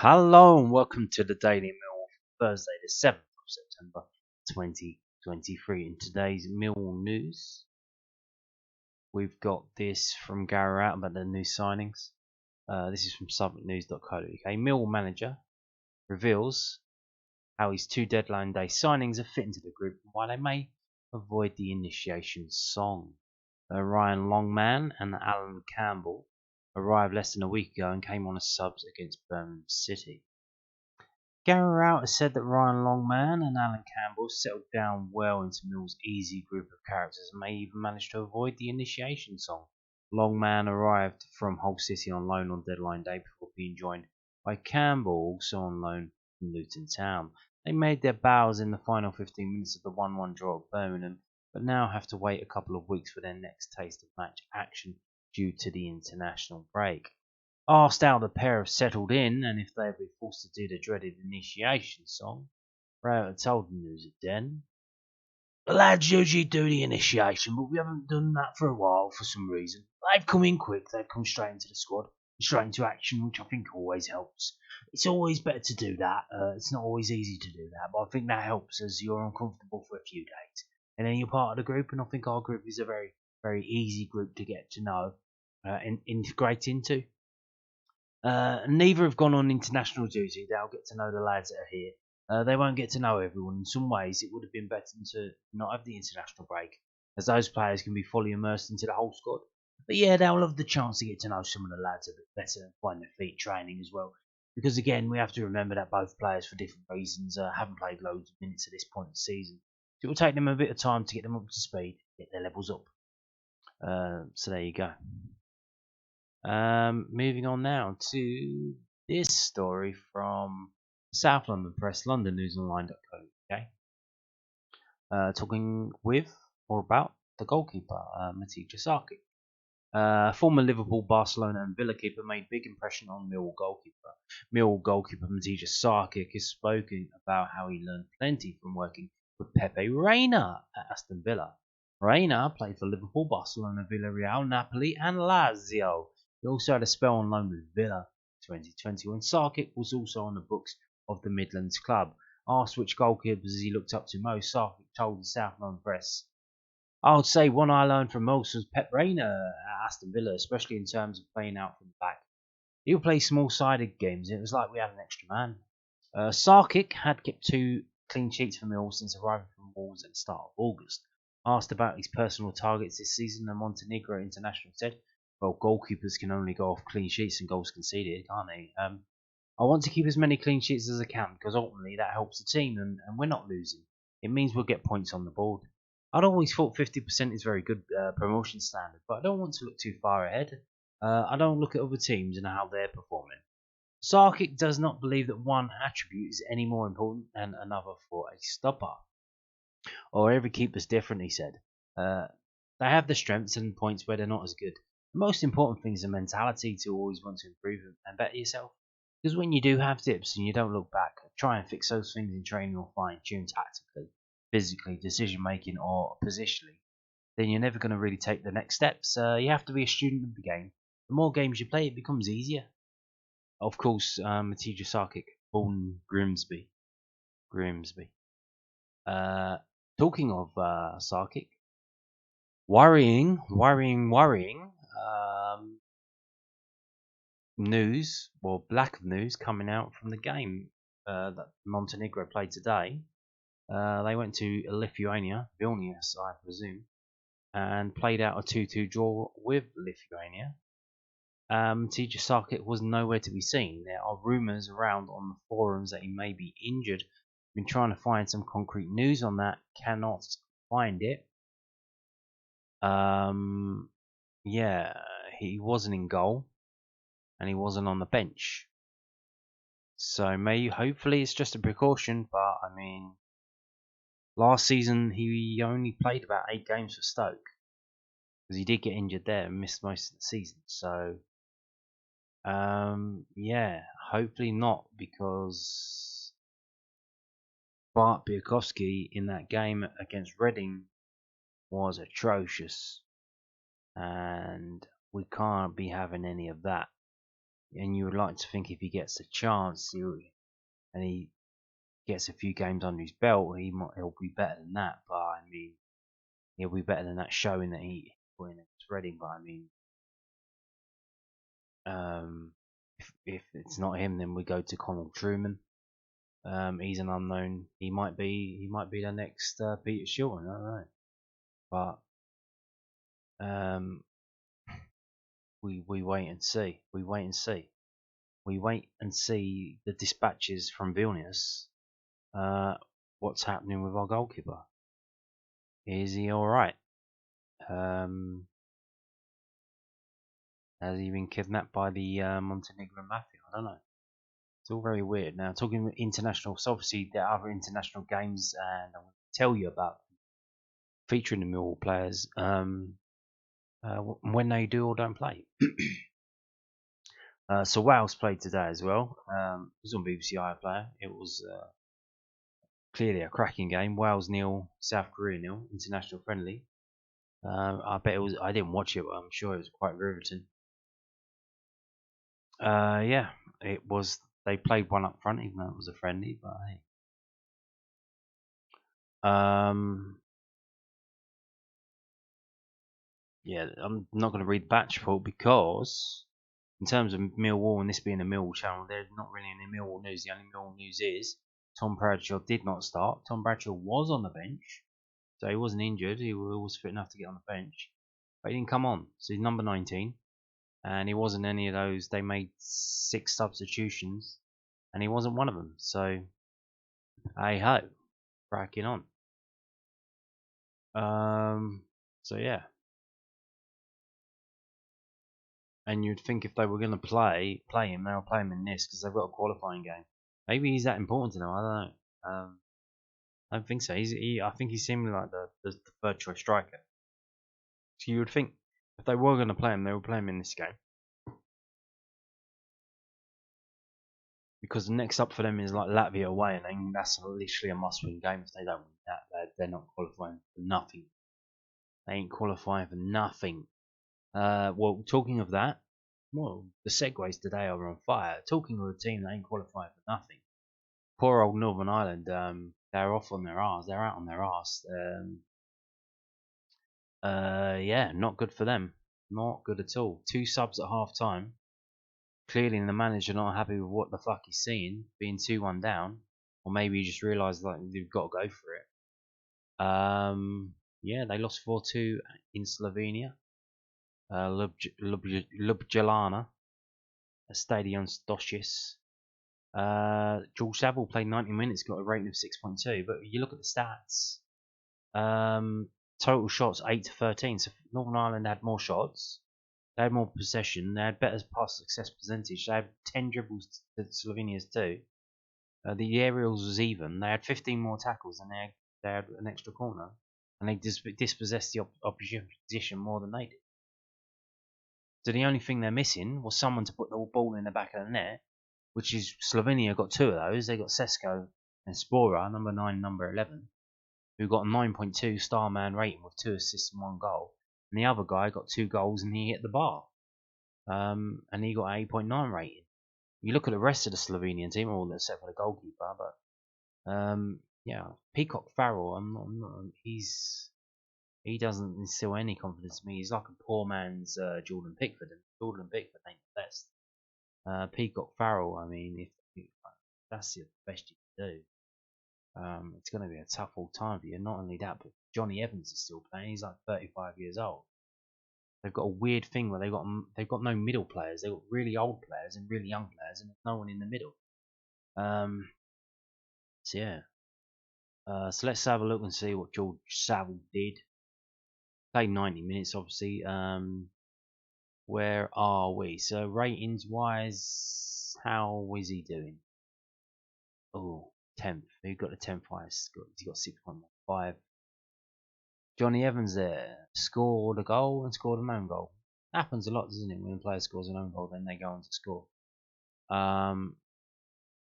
Hello and welcome to the Daily Mill for Thursday the 7th of September 2023. In today's Mill news, we've got this from Gary Rowett about the new signings. This is from suffolknews.co.uk. Mill manager reveals how his two deadline day signings are fit into the group and why they may avoid the initiation song. Ryan Longman and Alan Campbell arrived less than a week ago and came on as subs against Birmingham City. Gary Rowett said that Ryan Longman and Alan Campbell settled down well into Mill's easy group of characters and may even manage to avoid the initiation song. Longman arrived from Hull City on loan on deadline day before being joined by Campbell, also on loan from Luton Town. They made their bows in the final 15 minutes of the 1-1 draw at Birmingham, but now have to wait a couple of weeks for their next taste of match action due to the international break. Asked how the pair have settled in and if they'll be forced to do the dreaded initiation song, Rowett told the News at Den. The lads usually do the initiation, but we haven't done that for a while for some reason. They've come in quick, they've come straight into the squad, straight into action, which I think always helps. It's always better to do that. It's not always easy to do that, but I think that helps as you're uncomfortable for a few days. And then you're part of the group, and I think our group is a very, very easy group to get to know and integrate into. Neither have gone on international duty. They'll get to know the lads that are here. They won't get to know everyone. In some ways, it would have been better to not have the international break, as those players can be fully immersed into the whole squad. But yeah, they'll have the chance to get to know some of the lads a bit better and find their feet training as well. Because again, we have to remember that both players, for different reasons, haven't played loads of minutes at this point in the season. So it will take them a bit of time to get them up to speed, get their levels up. So there you go. Moving on now to this story from South London Press, londonnewsonline.co.uk. Talking with or about the goalkeeper, Matija Sarkic. Former Liverpool, Barcelona and Villa keeper made big impression on Millwall goalkeeper. Millwall goalkeeper Matija Sarkic has spoken about how he learned plenty from working with Pepe Reina at Aston Villa. Reina played for Liverpool, Barcelona, Villarreal, Napoli and Lazio. He also had a spell on loan with Villa 2020 when Sarkic was also on the books of the Midlands club. Asked which goalkeepers he looked up to most, Sarkic told the South London Press, I would say one I learned from most was Pep Reina at Aston Villa, especially in terms of playing out from the back. He would play small-sided games, and it was like we had an extra man. Sarkic had kept 2 clean sheets for Millwall since arriving from Wolves at the start of August. Asked about his personal targets this season, the Montenegro international said, well, goalkeepers can only go off clean sheets and goals conceded, can't they? I want to keep as many clean sheets as I can, because ultimately that helps the team, and we're not losing. It means we'll get points on the board. I'd always thought 50% is very good promotion standard, but I don't want to look too far ahead. I don't look at other teams and how they're performing. Sarkic does not believe that one attribute is any more important than another for a stopper. Or every keeper's different, he said. They have the strengths and points where they're not as good. The most important thing is the mentality to always want to improve and better yourself. Because when you do have dips and you don't look back, try and fix those things in training or fine-tune tactically, physically, decision-making or positionally, then you're never going to really take the next steps. You have to be a student of the game. The more games you play, it becomes easier. Of course, Matija Sarkic, born Grimsby. Talking of Sarkic, worrying news, or lack of news, coming out from the game that Montenegro played today. They went to Lithuania, Vilnius, I presume, and played out a 2-2 draw with Lithuania. Matija Sarkic was nowhere to be seen. There are rumours around on the forums that he may be injured. I've been trying to find some concrete news on that, cannot find it. Yeah, he wasn't in goal, and he wasn't on the bench. So hopefully it's just a precaution, but I mean, last season he only played about 8 games for Stoke, because he did get injured there and missed most of the season. So, yeah, hopefully not, because Bart Biakowski in that game against Reading was atrocious, and we can't be having any of that. and you would like to think if he gets a chance, and he gets a few games under his belt, he'll be better than that. But I mean, he'll be better than that showing that he put in against Reading. But I mean, if it's not him, then we go to Connell Truman. He's an unknown. He might be the next Peter Shilton. I don't know. But we wait and see. We wait and see. We wait and see the dispatches from Vilnius. What's happening with our goalkeeper? Is he all right? Has he been kidnapped by the Montenegrin mafia? I don't know. It's all very weird. Now, talking international, so obviously there are other international games, and I'm going to tell you about featuring the Millwall players when they do or don't play. So Wales played today as well. It was on BBC iPlayer. It was clearly a cracking game. Wales 0, South Korea 0, international friendly. I bet it was. I didn't watch it, but I'm sure it was quite riveting. Yeah, it was. They played one up front, even though it was a friendly. But hey, yeah, I'm not going to read the match report because, in terms of Millwall and this being a Millwall channel, there's not really any Millwall news. The only Millwall news is Tom Bradshaw did not start. Tom Bradshaw was on the bench, so he wasn't injured. He was fit enough to get on the bench, but he didn't come on. So he's number 19. And he wasn't any of those. They made 6 substitutions, and he wasn't one of them. So, hey ho, cracking on. So yeah. And you'd think if they were going to play him, they'll play him in this because they've got a qualifying game. Maybe he's that important to them. I don't know. I don't think so. I think he's seemingly like the third choice striker. So you would think if they were going to play him, they would play him in this game. Because the next up for them is like Latvia away, and that's literally a must-win game. If they don't win that, they're not qualifying for nothing. They ain't qualifying for nothing. Well, talking of that, well, the segues today are on fire. Talking of a team that ain't qualifying for nothing. Poor old Northern Ireland, they're off on their arse. They're out on their arse. Yeah, not good for them. Not good at all. 2 subs at half time. Clearly the manager not happy with what the fuck he's seeing, being 2-1 down, or maybe he just realised like they've got to go for it. Yeah, they lost 4-2 in Slovenia. Ljubljana, Stadion Stošice. George Saville played 90 minutes, got a rating of 6.2. But you look at the stats. Total shots 8-13. So Northern Ireland had more shots. They had more possession. They had better pass success percentage. They had 10 dribbles to Slovenia's 2. The aerials was even. They had 15 more tackles and they had an extra corner. And they dispossessed the opposition more than they did. So the only thing they're missing was someone to put the ball in the back of the net, which is Slovenia got 2 of those. They got Sesko and Spora, number 9, number 11, who got a 9.2 star man rating with 2 assists and 1 goal. And the other guy got 2 goals and he hit the bar. And he got an 8.9 rating. You look at the rest of the Slovenian team, all except for the goalkeeper, but yeah, Peacock Farrell, he doesn't instill any confidence in me. He's like a poor man's Jordan Pickford, and Jordan Pickford ain't the best. Peacock Farrell, I mean, if that's the best you can do, it's going to be a tough old time for you. Not only that, but Johnny Evans is still playing. He's like 35 years old. They've got a weird thing where they've got no middle players. They've got really old players and really young players, and there's no one in the middle. So yeah. So let's have a look and see what George Saville did. Played 90 minutes, obviously. Where are we? So ratings wise, how is he doing? Oh, 10th. Who got the 10th highest? He's got 6.15. Johnny Evans there scored a goal and scored an own goal. Happens a lot, doesn't it? When a player scores an own goal, then they go on to score.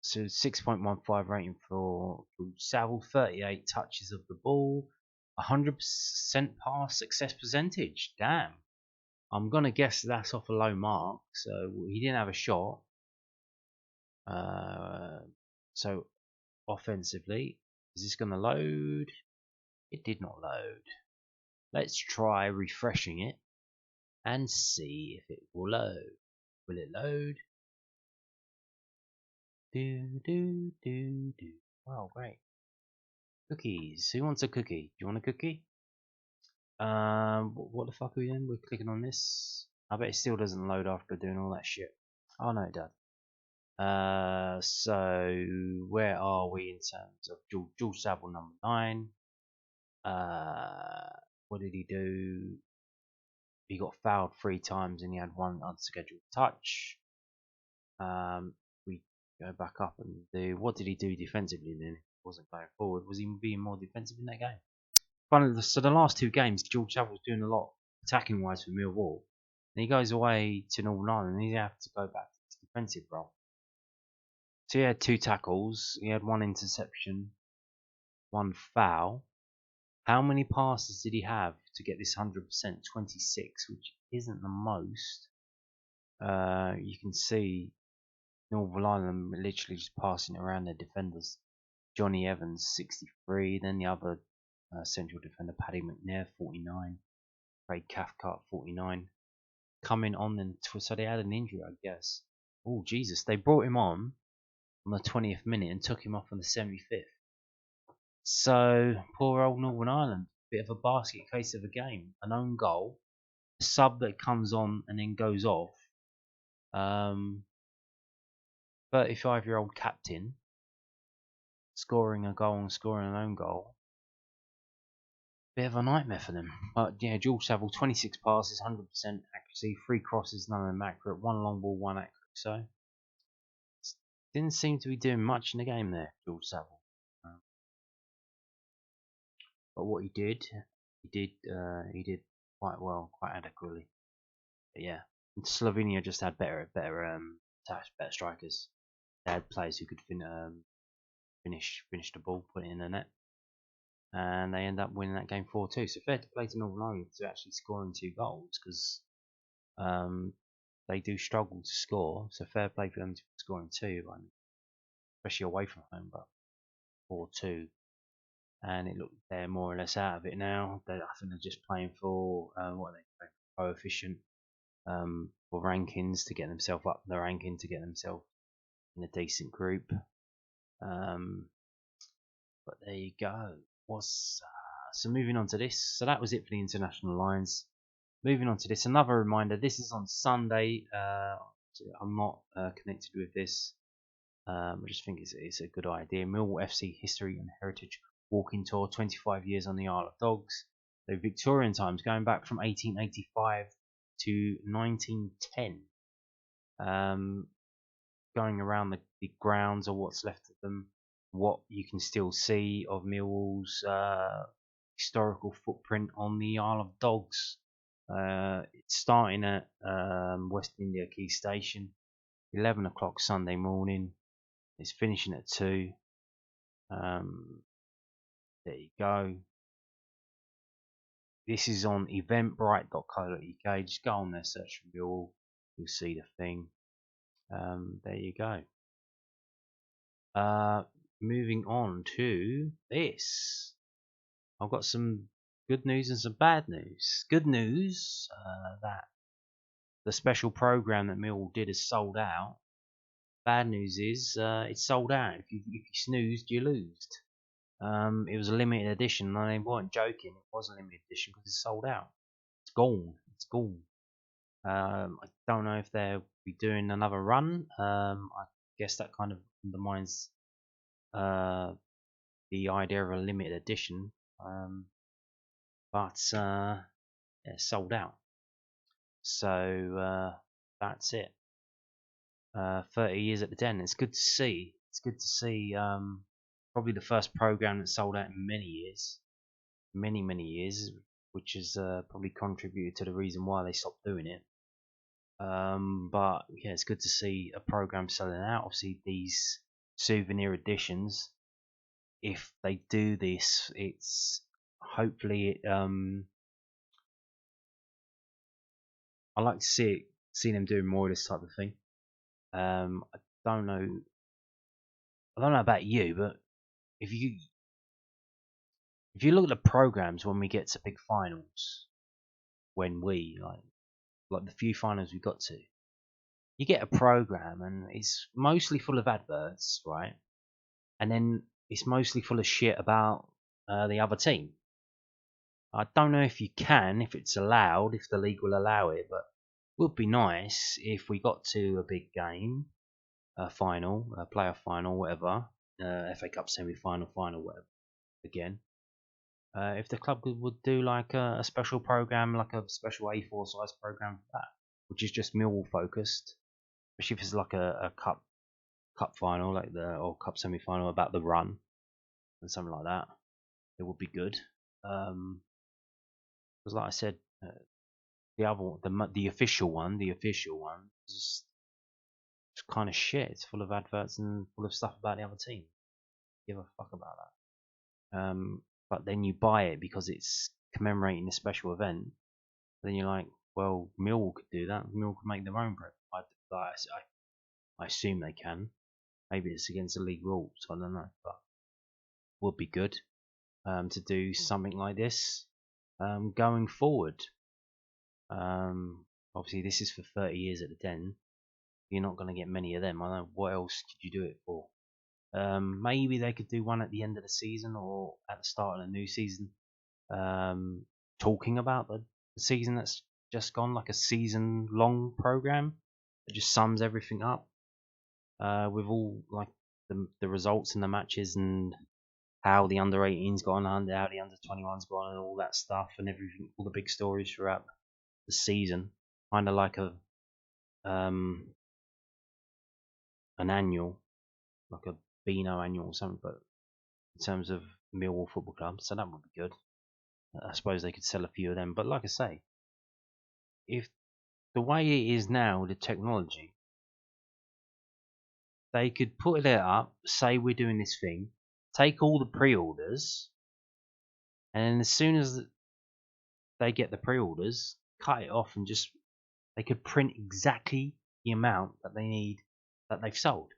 So 6.15 rating for Saville, 38 touches of the ball, 100% pass success percentage. Damn, I'm gonna guess that's off a low mark, so he didn't have a shot. So offensively, is this gonna load? It did not load. Let's try refreshing it and see if it will load. Will it load? Do. Wow, great. Cookies. Who wants a cookie? Do you want a cookie? What the fuck are we doing? We're clicking on this. I bet it still doesn't load after doing all that shit. Oh no, it does. So where are we in terms of George Savile number 9? What did he do? He got fouled 3 times and he had 1 unscheduled touch. We go back up and do. What did he do defensively then? He wasn't going forward. Was he being more defensive in that game? Finally, so the last 2 games, George Savile was doing a lot attacking wise for Millwall. And he goes away to Northern Ireland and he has to go back to his defensive role. So he had 2 tackles, he had 1 interception, 1 foul. How many passes did he have to get this 100%? 26, which isn't the most. You can see Northern Ireland literally just passing around their defenders. Johnny Evans, 63. Then the other central defender, Paddy McNair, 49. Craig Cathcart, 49. Coming on, and so they had an injury, I guess. Oh, Jesus. They brought him on the 20th minute and took him off on the 75th. So, poor old Northern Ireland. Bit of a basket case of a game. An own goal. A sub that comes on and then goes off. 35-year-old captain scoring a goal and scoring an own goal. Bit of a nightmare for them. But yeah, George Savile, 26 passes, 100% accuracy, 3 crosses, none of them accurate, 1 long ball, 1 accurate. So didn't seem to be doing much in the game there, George Savile. But what he did quite well, quite adequately. But yeah, Slovenia just had better strikers. They had players who could finish the ball, put it in the net, and they end up winning that game 4-2. So fair to play to Northern Ireland to actually scoring 2 goals, because they do struggle to score. So fair play for them to scoring 2, especially away from home. But 4-2, and it looked they're more or less out of it now. I think they're just playing for what are they playing for? Coefficient for rankings to get themselves up the ranking, to get themselves in a decent group. But there you go. So moving on to this. So that was it for the international lines. Moving on to this, another reminder. This is on Sunday. I'm not connected with this. I just think it's a good idea. Millwall FC History and Heritage Walking Tour, 25 years on the Isle of Dogs. So Victorian times, going back from 1885 to 1910. Going around the grounds, or what's left of them, what you can still see of Millwall's historical footprint on the Isle of Dogs. It's starting at West India Quay Station, 11 o'clock Sunday morning. It's finishing at 2. There you go. This is on eventbrite.co.uk. Just go on there, search for Millwall. You'll see the thing. There you go. Moving on to this. I've got some good news and some bad news. Good news that the special program that Millwall did is sold out. Bad news is it's sold out. If you snoozed, you lose. It was a limited edition, and they weren't joking. It was a limited edition because it's sold out. It's gone. It's gone. I don't know if they'll be doing another run. I guess that kind of undermines the idea of a limited edition. But yeah, sold out. So that's it. 30 years at the Den. It's good to see. It's good to see. Probably the first program that sold out in many years, many years, which has probably contributed to the reason why they stopped doing it. But yeah, it's good to see a program selling out. Obviously, these souvenir editions, if they do this, it's hopefully I like to see them doing more of this type of thing. I don't know. I don't know about you, but if you look at the programs when we get to big finals, when we like the few finals we got to, you get a program and it's mostly full of adverts, right? And then it's mostly full of shit about the other team. I don't know if if it's allowed, if the league will allow it, but it would be nice if we got to a big game, a final, a playoff final, whatever, FA Cup semi-final, final, whatever. Again, if the club would do like a special program, like a special A4 size program for that, which is just Millwall focused, especially if it's like a cup final, like or cup semi-final about the run and something like that, it would be good. Because like I said, the other one, the official one, is just kind of shit. It's full of adverts and full of stuff about the other team. Give a fuck about that. But then you buy it because it's commemorating a special event. Then you're like, well, Millwall could do that. Millwall could make their own bread. I assume they can. Maybe it's against the league rules. I don't know, but would be good to do something like this going forward. Obviously, this is for 30 years at the Den. You're not going to get many of them. I don't know what else could you do it for. Maybe they could do one at the end of the season or at the start of the new season, talking about the season that's just gone, like a season-long program that just sums everything up with all like the results and the matches and how the under 18s got on, how the under 21s got on, and all that stuff and everything, all the big stories throughout the season, kind of like an annual, like a Beano annual or something, but in terms of Millwall Football Club, so that would be good. I suppose they could sell a few of them, but like I say, if the way it is now, the technology, they could put it up, say we're doing this thing, take all the pre-orders, and then as soon as they get the pre-orders, cut it off and just they could print exactly the amount that they need that they've sold.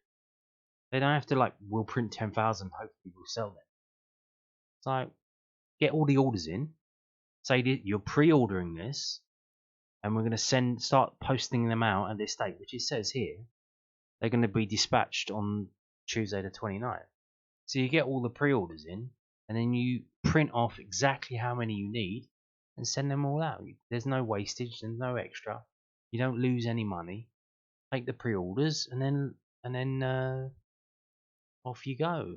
They don't have to like, we'll print 10,000, hopefully we'll sell them. It's like, get all the orders in, say that you're pre-ordering this, and we're going to start posting them out at this date, which it says here. They're going to be dispatched on Tuesday the 29th. So you get all the pre-orders in, and then you print off exactly how many you need, and send them all out. There's no wastage, there's no extra. You don't lose any money. Take the pre-orders, and then off you go.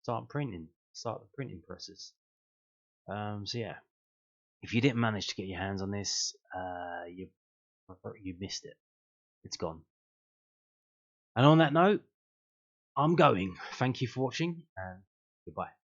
Start the printing presses. So yeah, if you didn't manage to get your hands on this, you missed it. It's gone. And on that note, I'm going. Thank you for watching, and goodbye.